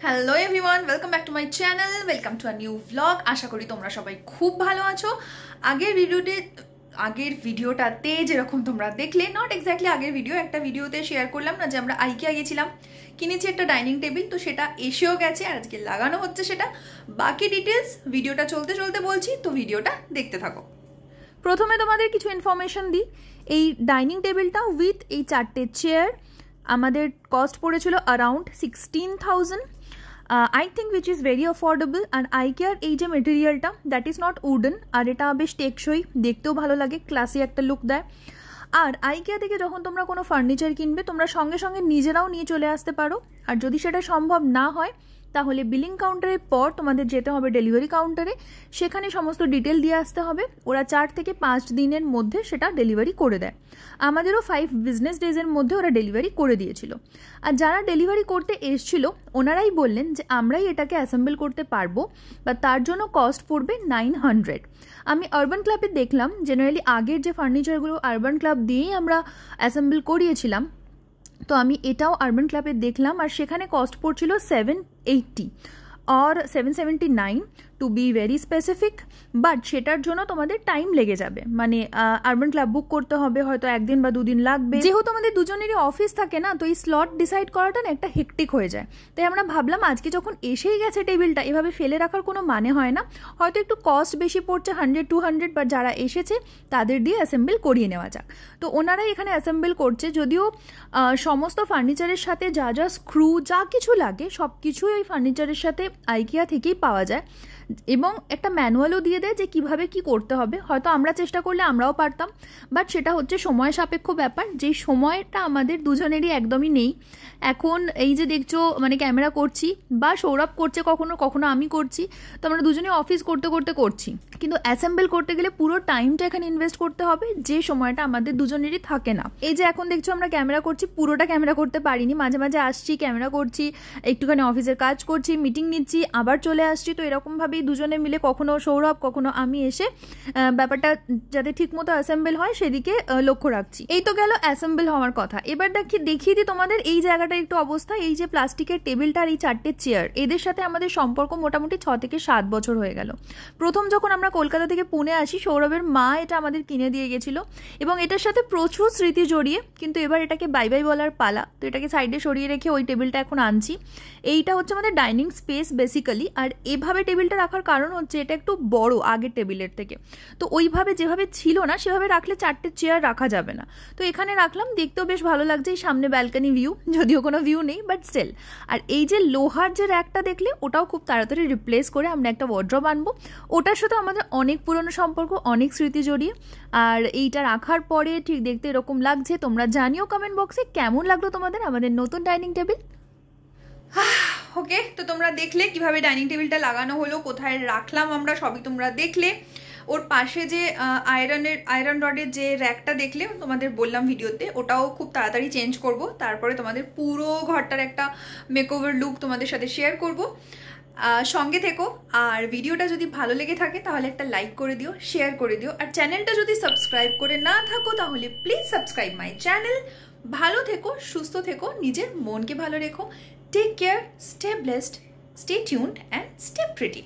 Hello everyone, welcome back to my channel, welcome to a new vlog. আশা করি তোমরা সবাই খুব ভালো আছো। আগের ভিডিওটাতে যেরকম তোমরা দেখলে, নট এক্স্যাক্টলি আগের ভিডিও, একটা ভিডিওতে শেয়ার করলাম না যে আমরা আইকিয়া গিয়েছিলাম, কিনেছি একটা ডাইনিং টেবিল, তো সেটা এসেও গেছে আর আজকে লাগানো হচ্ছে সেটা। বাকি ডিটেলস ভিডিওটা চলতে চলতে বলছি, তো ভিডিওটা দেখতে থাকো। প্রথমে তোমাদের কিছু ইনফরমেশন দিই। এই ডাইনিং টেবিলটা উইথ এই 4টে চেয়ার আমাদের কস্ট পড়েছিল around 16,000। I think which is very affordable. আর আইকিয়ার এই যে মেটেরিয়ালটা, দ্যাট ইজ নট উডেন, আর এটা বেশ টেকসই, দেখতেও ভালো লাগে, ক্লাসি একটা লুক দেয়। আর আইকিয়া থেকে যখন তোমরা কোনো ফার্নিচার কিনবে, তোমরা সঙ্গে সঙ্গে নিজেরাও নিয়ে চলে আসতে পারো। আর যদি সেটা সম্ভব না হয়, তাহলে বিলিং কাউন্টারের পর তোমাদের যেতে হবে ডেলিভারি কাউন্টারে, সেখানে সমস্ত ডিটেল দিয়ে আসতে হবে। ওরা 4 থেকে 5 দিনের মধ্যে সেটা ডেলিভারি করে দেয়। আমাদেরও 5 বিজনেস ডেজের মধ্যে ওরা ডেলিভারি করে দিয়েছিল। আর যারা ডেলিভারি করতে এসেছিল, ওনারাই বললেন যে আমরাই এটাকে অ্যাসেম্বল করতে পারবো, বা তার জন্য কস্ট পড়বে 900। আমি আরবান ক্লাবে দেখলাম, জেনারেলি আগের যে ফার্নিচারগুলো আরবান ক্লাব দিয়েই আমরা অ্যাসেম্বল করিয়েছিলাম, তো আমি এটাও আরবান ক্লাবে দেখলাম, আর সেখানে কস্ট পড়ছিল 780 আর 779 to be very specific. But সেটার জন্য তোমাদের টাইম লেগে যাবে, মানে আরবান ক্লাব বুক করতে হবে, হয়তো 1 দিন বা 2 দিন লাগবে। যেহেতু আমাদের দুজনেরই অফিস থাকে না, তো এই স্লট ডিসাইড করাটা না একটা হেক্টিক হয়ে যায়। তাই আমরা ভাবলাম আজকে যখন এসেই গেছে টেবিলটা, এভাবে ফেলে রাখার কোনো মানে হয় না, হয়তো একটু কস্ট বেশি পড়ছে 100-200, বা যারা এসেছে তাদের দিয়ে অ্যাসেম্বল করিয়ে নেওয়া যাক। তো ওনারাই এখানে অ্যাসেম্বল করছে, যদিও সমস্ত ফার্নিচারের সাথে যা যা স্ক্রু যা কিছু লাগে সব কিছুই ওই ফার্নিচারের সাথে আইকিয়া থেকেই পাওয়া যায়, এবং একটা ম্যানুয়ালও দিয়ে দেয় যে কিভাবে কি করতে হবে। হয়তো আমরা চেষ্টা করলে আমরাও পারতাম, বাট সেটা হচ্ছে সময় সাপেক্ষ ব্যাপার, যেই সময়টা আমাদের দুজনেরই একদমই নেই। এখন এই যে দেখছো, মানে ক্যামেরা করছি, বা সৌরভ করছে কখনো কখনো আমি করছি, তো আমরা দুজনে অফিস করতে করতে করছি, কিন্তু অ্যাসেম্বল করতে গেলে পুরো টাইমটা এখানে ইনভেস্ট করতে হবে, যে সময়টা আমাদের দুজনেরই থাকে না। এই যে এখন দেখছো আমরা ক্যামেরা করছি, পুরোটা ক্যামেরা করতে পারিনি, মাঝে মাঝে আসছি, ক্যামেরা করছি, একটুখানি অফিসের কাজ করছি, মিটিং নিচ্ছি, আবার চলে আসছি। তো এরকমভাবেই দুজনে মিলে, কখনো সৌরভ কখনো আমি এসে ব্যাপারটা যাতে ঠিকমতো অ্যাসেম্বল হয় সেদিকে লক্ষ্য রাখছি। এই তো গেল অ্যাসেম্বল হওয়ার কথা। এবার দেখিয়ে দিই তোমাদের এই জায়গাটার একটু অবস্থা। এই যে প্লাস্টিকের টেবিলটা আর এই 4টে চেয়ার, এদের সাথে আমাদের সম্পর্ক মোটামুটি 6 থেকে 7 বছর হয়ে গেল। প্রথম যখন আমরা কলকাতা থেকে পুনে আসি, সৌরভের মা এটা আমাদের কিনে দিয়ে গেছিল, এবং এটার সাথে প্রচুর স্মৃতি জড়িয়ে। কিন্তু এবার এটাকে বাই বাই বলার পালা, তো এটাকে সাইডে সরিয়ে রেখে ওই টেবিলটা এখন আনছি। এইটা হচ্ছে আমাদের ডাইনিং স্পেস বেসিক্যালি। আর এভাবে টেবিলটা রাখার কারণ হচ্ছে এটা একটু বড় আগের টেবিলের থেকে, তো ওইভাবে যেভাবে ছিল না সেভাবে রাখলে 4টে চেয়ার রাখা যাবে না, তো এখানে রাখলাম। দেখতেও বেশ ভালো লাগছে, এই সামনে ব্যালকনি ভিউ, যদিও কোনো ভিউ নেই, বাট স্টিল। আর এই যে লোহার যে র্যাকটা দেখলে, ওটাও খুব তাড়াতাড়ি রিপ্লেস করে আমরা একটা ওয়ার্ড্রব আনবো। ওটার সাথে আমাদের অনেক পুরনো সম্পর্ক, অনেক স্মৃতি জড়িয়ে। আর এইটা রাখার পরে ঠিক দেখতে এরকম লাগছে। তোমরা জানিও কমেন্ট বক্সে কেমন লাগলো তোমাদের আমাদের নতুন ডাইনিং টেবিল। ওকে, তো তোমরা দেখলে কিভাবে ডাইনিং টেবিলটা লাগানো হলো, কোথায় রাখলাম আমরা, সবই তোমরা দেখলে। ওর পাশে যে আয়রন রডের যে র্যাকটা দেখলে, তোমাদের বললাম ভিডিওতে, ওটাও খুব তাড়াতাড়ি চেঞ্জ করব। তারপরে তোমাদের পুরো ঘরটার একটা মেকওভার লুক তোমাদের সাথে শেয়ার করব। সঙ্গে থেকো। আর ভিডিওটা যদি ভালো লেগে থাকে তাহলে একটা লাইক করে দিও, শেয়ার করে দিও। আর চ্যানেলটা যদি সাবস্ক্রাইব করে না থাকো, তাহলে প্লিজ সাবস্ক্রাইব মাই চ্যানেল। ভালো থেকো, সুস্থ থেকো, নিজের মনকে ভালো রেখো। Take care, stay blessed, stay tuned and stay pretty.